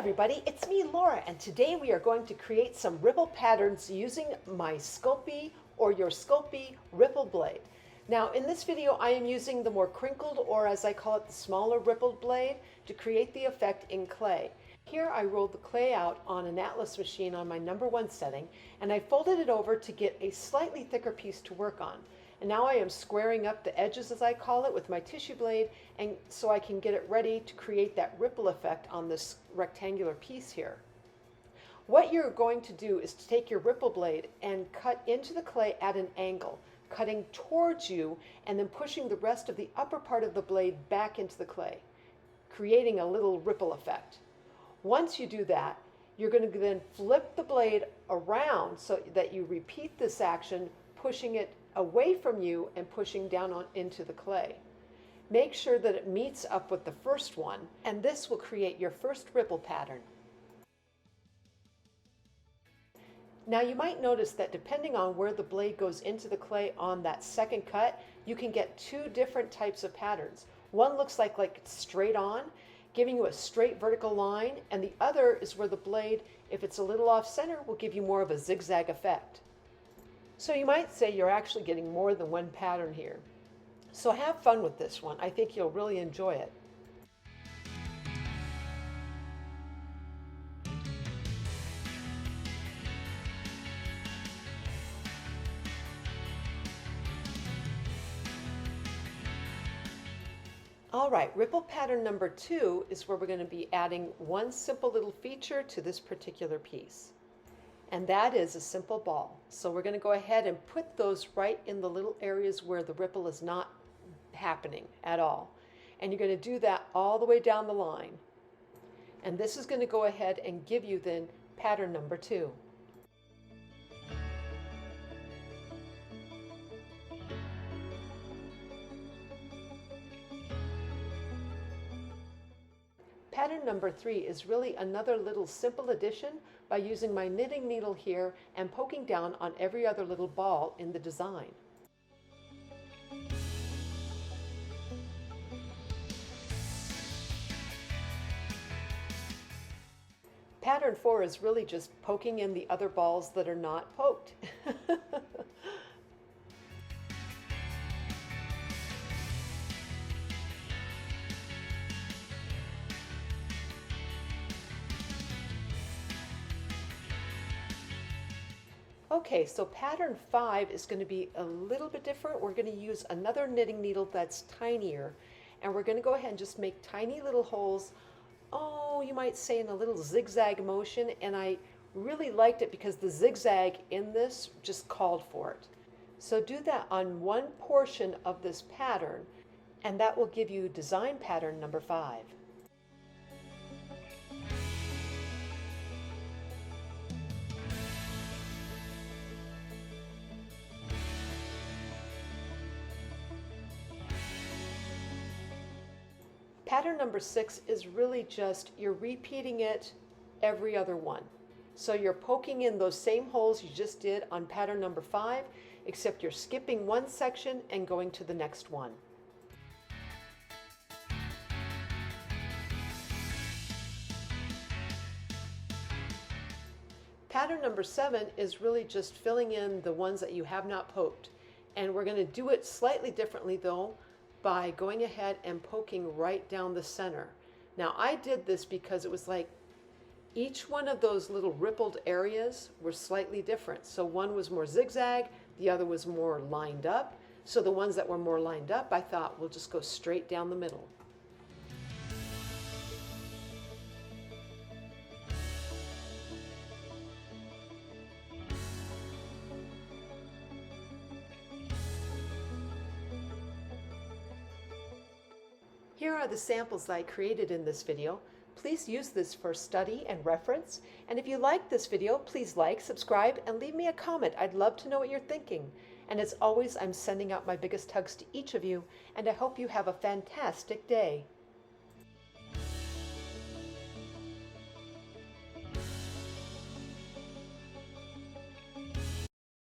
everybody, it's me Laura, and today we are going to create some ripple patterns using my Sculpey or your Sculpey ripple blade. Now in this video I am using the more crinkled, or as I call it, the smaller rippled blade to create the effect in clay. Here I rolled the clay out on an Atlas machine on my #1 setting, and I folded it over to get a slightly thicker piece to work on. And now I am squaring up the edges, as I call it, with my tissue blade, and so I can get it ready to create that ripple effect on this rectangular piece here. What you're going to do is to take your ripple blade and cut into the clay at an angle, cutting towards you and then pushing the rest of the upper part of the blade back into the clay, creating a little ripple effect. Once you do that, you're going to then flip the blade around so that you repeat this action, pushing it away from you and pushing down into the clay. Make sure that it meets up with the first one, and this will create your first ripple pattern. Now you might notice that depending on where the blade goes into the clay on that second cut, you can get two different types of patterns. One looks like it's straight on, giving you a straight vertical line, and the other is where the blade, if it's a little off center, will give you more of a zigzag effect. So you might say you're actually getting more than one pattern here. So have fun with this one. I think you'll really enjoy it. All right, ripple pattern number 2 is where we're going to be adding one simple little feature to this particular piece. And that is a simple ball. So we're going to go ahead and put those right in the little areas where the ripple is not happening at all. And you're going to do that all the way down the line. And this is going to go ahead and give you then pattern number 2. Pattern number 3 is really another little simple addition by using my knitting needle here and poking down on every other little ball in the design. Pattern 4 is really just poking in the other balls that are not poked. Okay, so pattern 5 is going to be a little bit different. We're going to use another knitting needle that's tinier, and we're going to go ahead and just make tiny little holes, you might say in a little zigzag motion, and I really liked it because the zigzag in this just called for it. So do that on one portion of this pattern, and that will give you design pattern number 5. Pattern number 6 is really just, you're repeating it every other one. So you're poking in those same holes you just did on pattern number 5, except you're skipping one section and going to the next one. Pattern number 7 is really just filling in the ones that you have not poked. And we're going to do it slightly differently though, by going ahead and poking right down the center. Now I did this because it was like each one of those little rippled areas were slightly different. So one was more zigzag, the other was more lined up. So the ones that were more lined up, I thought we'll just go straight down the middle. Here are the samples that I created in this video. Please use this for study and reference. And if you like this video, please like, subscribe, and leave me a comment. I'd love to know what you're thinking. And as always, I'm sending out my biggest hugs to each of you, and I hope you have a fantastic day.